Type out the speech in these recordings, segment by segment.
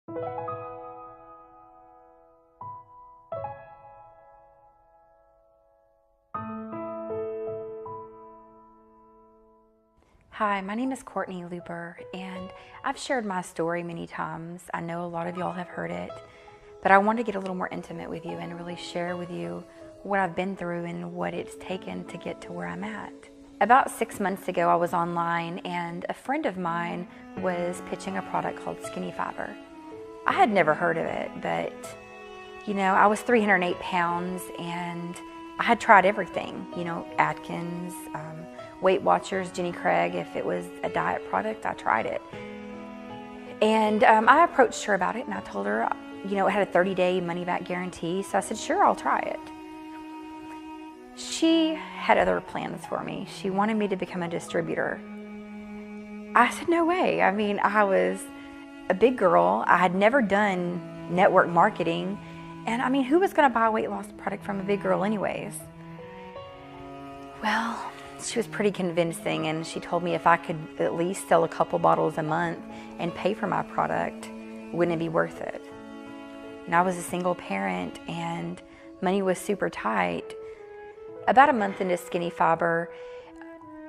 Hi, my name is Courtney and I've shared my story many times. I know a lot of y'all have heard it, but I want to get a little more intimate with you and really share with you what I've been through and what it's taken to get to where I'm at. About 6 months ago, I was online and a friend of mine was pitching a product called Skinny Fiber. I had never heard of it, but I was 308 pounds and I had tried everything, Atkins, Weight Watchers, Jenny Craig. If it was a diet product, I tried it. And I approached her about it and I told her, it had a 30-day money-back guarantee. So I said, sure, I'll try it. She had other plans for me. She wanted me to become a distributor. I said, no way. I mean, I was a big girl. I had never done network marketing. And I mean, who was going to buy a weight loss product from a big girl anyways? Well, she was pretty convincing, and she told me if I could at least sell a couple bottles a month and pay for my product, wouldn't it be worth it? And I was a single parent and money was super tight. About a month into Skinny Fiber,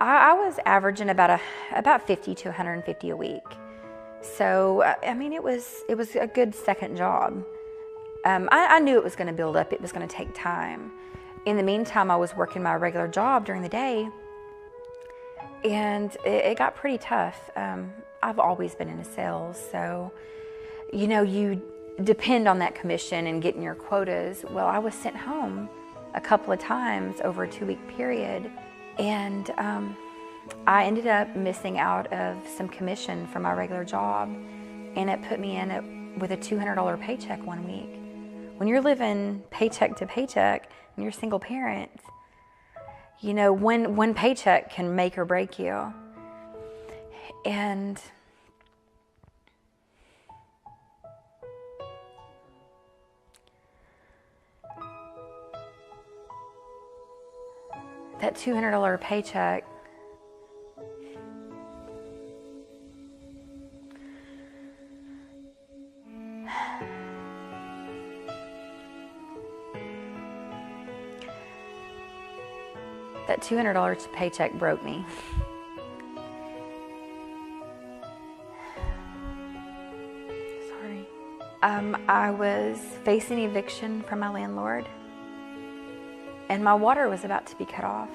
I was averaging about 50 to 150 a week. So, I mean, it was a good second job. I knew it was going to build up. It was going to take time. In the meantime, I was working my regular job during the day, and it got pretty tough. I've always been into sales, so, you depend on that commission and getting your quotas. Well, I was sent home a couple of times over a 2-week period, and I ended up missing out of some commission from my regular job, and it put me in with a $200 paycheck one week. When you're living paycheck to paycheck and you're a single parent, one paycheck can make or break you. And that $200 paycheck that $200 paycheck broke me. Sorry. I was facing eviction from my landlord, and my water was about to be cut off.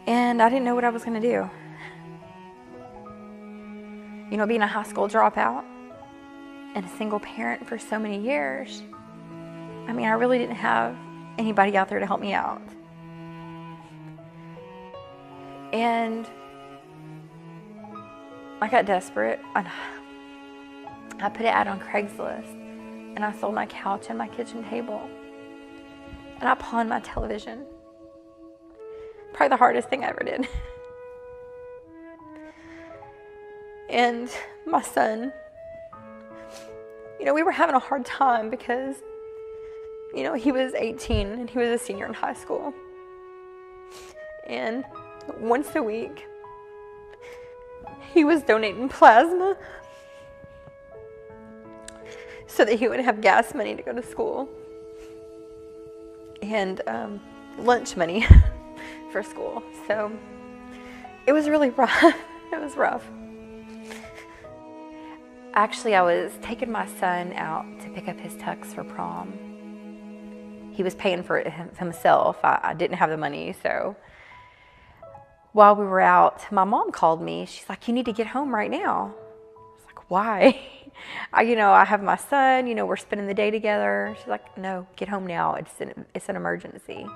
And I didn't know what I was going to do. Being a high school dropout and a single parent for so many years, I mean, I really didn't have anybody out there to help me out. And I got desperate. I put it out on Craigslist, and I sold my couch and my kitchen table, and I pawned my television. Probably the hardest thing I ever did. And my son, we were having a hard time because he was 18 and he was a senior in high school. And once a week, he was donating plasma so that he would have gas money to go to school and lunch money for school. So it was really rough. It was rough. Actually, I was taking my son out to pick up his tux for prom. He was paying for it himself. I didn't have the money, so while we were out, my mom called me. She's like, you need to get home right now. I was like, why? I have my son, we're spending the day together. She's like, no, get home now. It's an emergency.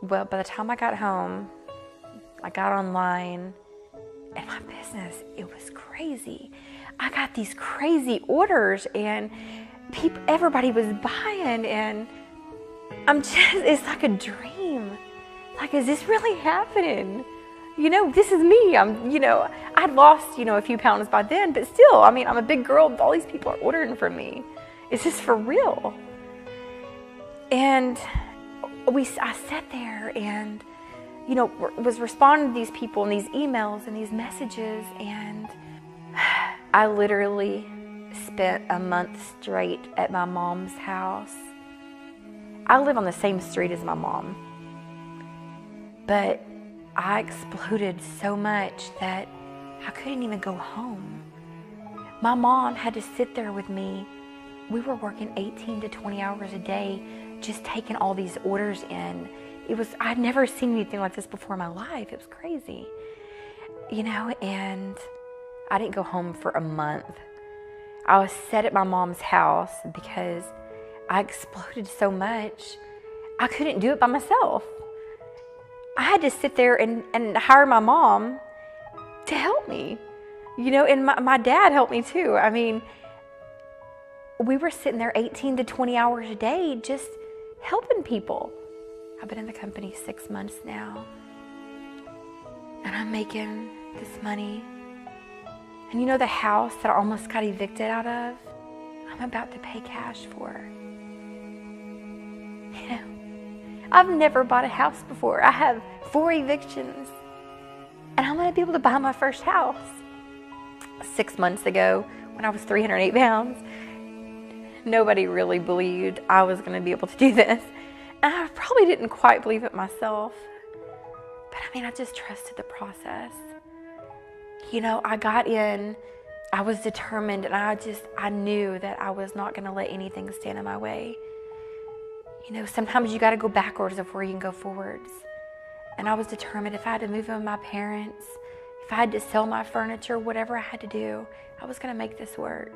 Well, by the time I got home, I got online, and my business, it was crazy. I got these crazy orders, and everybody was buying, and it's like a dream. Like, is this really happening? This is me. I'd lost, a few pounds by then, but still, I'm a big girl. All these people are ordering from me. Is this for real? And I sat there and, was responding to these people and these emails and these messages, and I literally spent a month straight at my mom's house. I live on the same street as my mom, but I exploded so much that I couldn't even go home. My mom had to sit there with me. We were working 18 to 20 hours a day, just taking all these orders in. I'd never seen anything like this before in my life. It was crazy, and I didn't go home for a month. I was set at my mom's house because I exploded so much. I couldn't do it by myself. I had to sit there and hire my mom to help me, and my dad helped me too. I mean, we were sitting there 18 to 20 hours a day just helping people. I've been in the company 6 months now, and I'm making this money. And the house that I almost got evicted out of, I'm about to pay cash for. I've never bought a house before. I have 4 evictions, and I'm going to be able to buy my first house. 6 months ago, when I was 308 pounds, nobody really believed I was going to be able to do this. And I probably didn't quite believe it myself. But I just trusted the process. I got in, I was determined, and I knew that I was not going to let anything stand in my way. Sometimes you got to go backwards before you can go forwards. And I was determined if I had to move in with my parents, if I had to sell my furniture, whatever I had to do, I was going to make this work.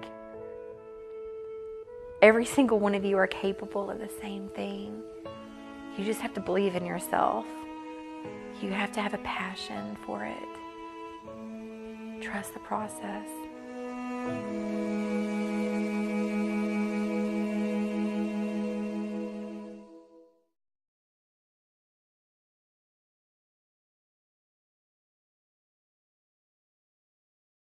Every single one of you are capable of the same thing. You just have to believe in yourself. You have to have a passion for it. Trust the process.